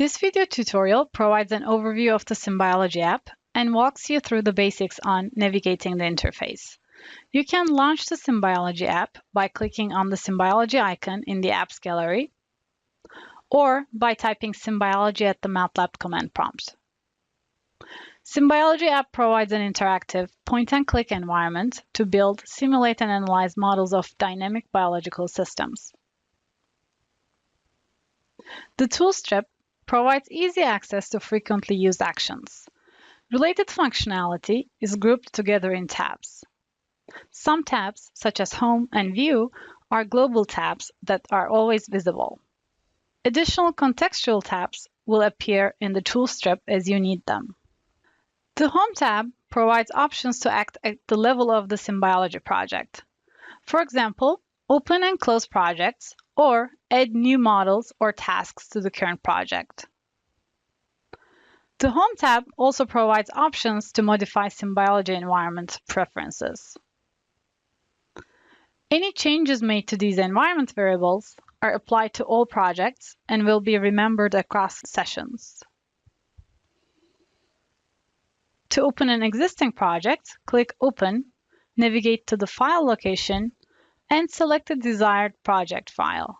This video tutorial provides an overview of the Simbiology app and walks you through the basics on navigating the interface. You can launch the Simbiology app by clicking on the Simbiology icon in the Apps Gallery or by typing Simbiology at the MATLAB command prompt. Simbiology app provides an interactive point-and-click environment to build, simulate, and analyze models of dynamic biological systems. The tool strip provides easy access to frequently used actions. Related functionality is grouped together in tabs. Some tabs, such as Home and View, are global tabs that are always visible. Additional contextual tabs will appear in the tool strip as you need them. The Home tab provides options to act at the level of the Simbiology project. For example, open and close projects or add new models or tasks to the current project. The Home tab also provides options to modify Simbiology environment preferences. Any changes made to these environment variables are applied to all projects and will be remembered across sessions. To open an existing project, click Open, navigate to the file location, and select the desired project file.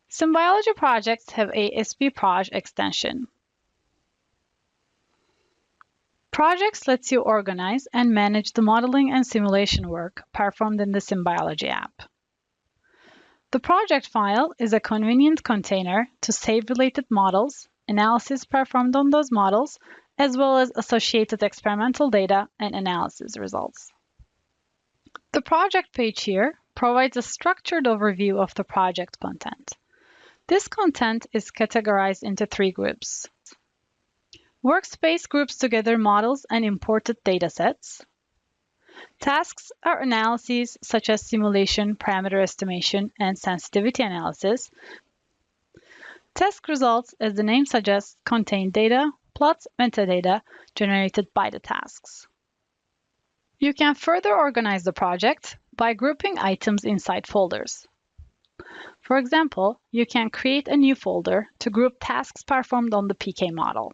Simbiology projects have a SPProj extension. Projects lets you organize and manage the modeling and simulation work performed in the Simbiology app. The project file is a convenient container to save related models, analysis performed on those models, as well as associated experimental data and analysis results. The project page here provides a structured overview of the project content. This content is categorized into 3 groups. Workspace groups together models and imported datasets. Tasks are analyses such as simulation, parameter estimation, and sensitivity analysis. Task results, as the name suggests, contain data, plots, metadata generated by the tasks. You can further organize the project by grouping items inside folders. For example, you can create a new folder to group tasks performed on the PK model.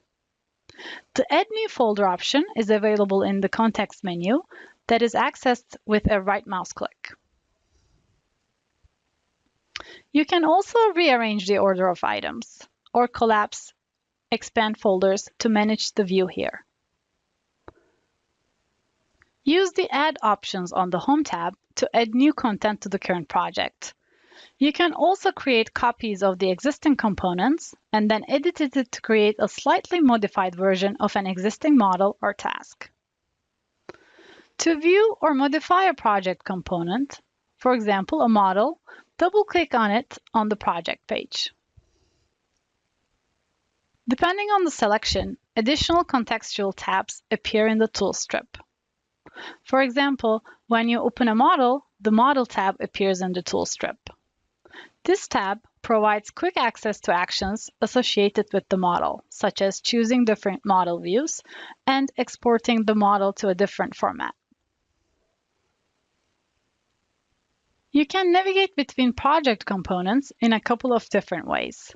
The Add New Folder option is available in the context menu that is accessed with a right mouse click. You can also rearrange the order of items or collapse, expand folders to manage the view here. Use the Add options on the Home tab to add new content to the current project. You can also create copies of the existing components and then edit it to create a slightly modified version of an existing model or task. To view or modify a project component, for example, a model, double-click on it on the project page. Depending on the selection, additional contextual tabs appear in the tool strip. For example, when you open a model, the Model tab appears in the tool strip. This tab provides quick access to actions associated with the model, such as choosing different model views and exporting the model to a different format. You can navigate between project components in a couple of different ways.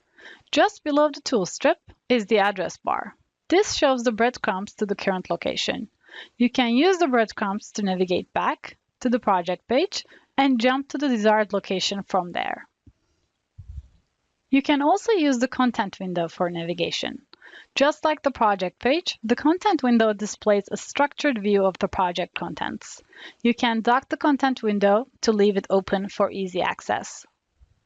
Just below the tool strip is the address bar. This shows the breadcrumbs to the current location. You can use the breadcrumbs to navigate back to the project page and jump to the desired location from there. You can also use the content window for navigation. Just like the project page, the content window displays a structured view of the project contents. You can dock the content window to leave it open for easy access.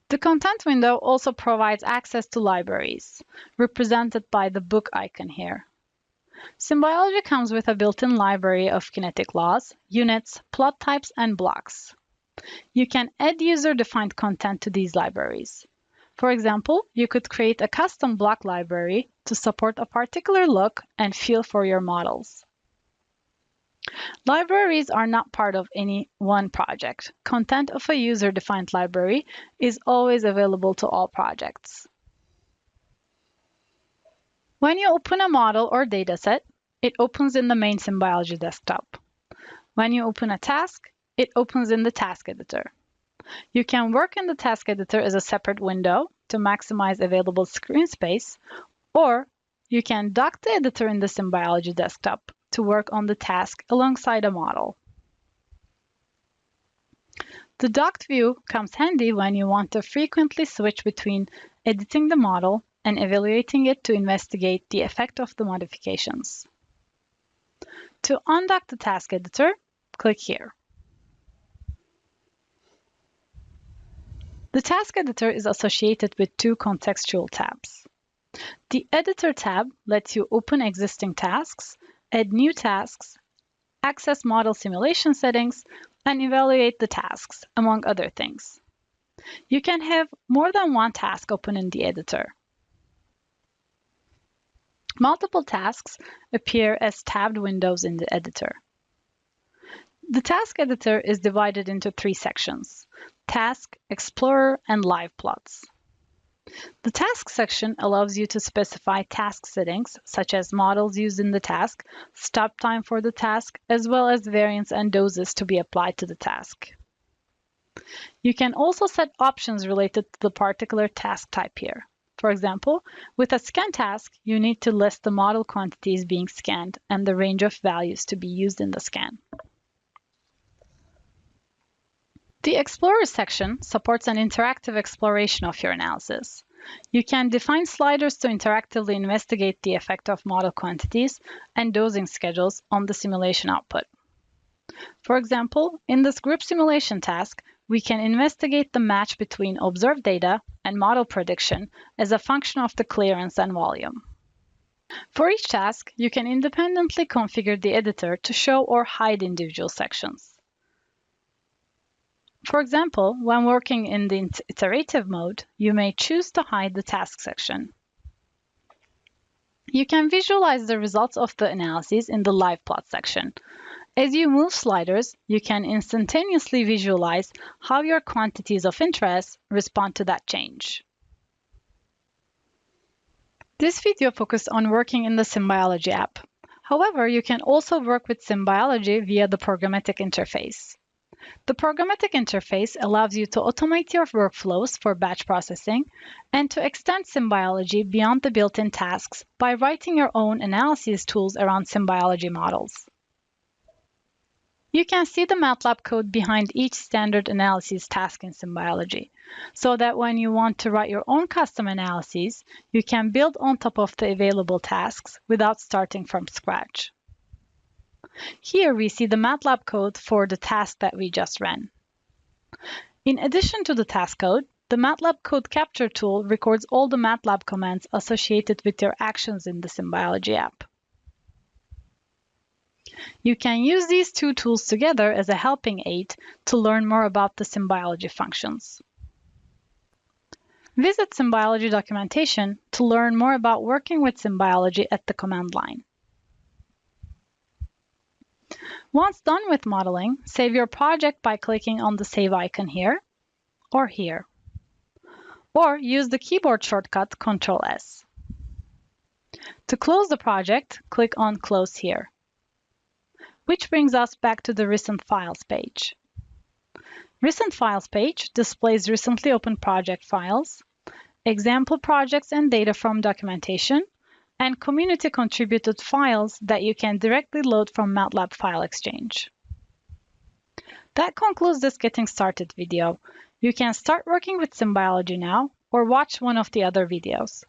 The content window also provides access to libraries, represented by the book icon here. Simbiology comes with a built-in library of kinetic laws, units, plot types, and blocks. You can add user-defined content to these libraries. For example, you could create a custom block library to support a particular look and feel for your models. Libraries are not part of any one project. Content of a user-defined library is always available to all projects. When you open a model or dataset, it opens in the main Simbiology desktop. When you open a task, it opens in the task editor. You can work in the task editor as a separate window to maximize available screen space, or you can dock the editor in the Simbiology desktop to work on the task alongside a model. The docked view comes handy when you want to frequently switch between editing the model and evaluating it to investigate the effect of the modifications. To undock the task editor, click here. The task editor is associated with two contextual tabs. The Editor tab lets you open existing tasks, add new tasks, access model simulation settings, and evaluate the tasks, among other things. You can have more than one task open in the editor. Multiple tasks appear as tabbed windows in the editor. The task editor is divided into three sections: Task, Explorer, and Live Plots. The Task section allows you to specify task settings, such as models used in the task, stop time for the task, as well as variance and doses to be applied to the task. You can also set options related to the particular task type here. For example, with a scan task, you need to list the model quantities being scanned and the range of values to be used in the scan. The Explorer section supports an interactive exploration of your analysis. You can define sliders to interactively investigate the effect of model quantities and dosing schedules on the simulation output. For example, in this group simulation task, we can investigate the match between observed data and model prediction as a function of the clearance and volume. For each task, you can independently configure the editor to show or hide individual sections. For example, when working in the iterative mode, you may choose to hide the task section. You can visualize the results of the analyses in the Live Plot section. As you move sliders, you can instantaneously visualize how your quantities of interest respond to that change. This video focused on working in the Simbiology app. However, you can also work with Simbiology via the programmatic interface. The programmatic interface allows you to automate your workflows for batch processing and to extend Simbiology beyond the built-in tasks by writing your own analysis tools around Simbiology models. You can see the MATLAB code behind each standard analysis task in Simbiology, so that when you want to write your own custom analyses, you can build on top of the available tasks without starting from scratch. Here we see the MATLAB code for the task that we just ran. In addition to the task code, the MATLAB code capture tool records all the MATLAB commands associated with your actions in the Simbiology app. You can use these two tools together as a helping aid to learn more about the Simbiology functions. Visit Simbiology documentation to learn more about working with Simbiology at the command line. Once done with modeling, save your project by clicking on the Save icon here or here. Or use the keyboard shortcut Ctrl+S. To close the project, click on Close here, which brings us back to the Recent Files page. Recent Files page displays recently opened project files, example projects and data from documentation, and community-contributed files that you can directly load from MATLAB File Exchange. That concludes this Getting Started video. You can start working with Simbiology now or watch one of the other videos.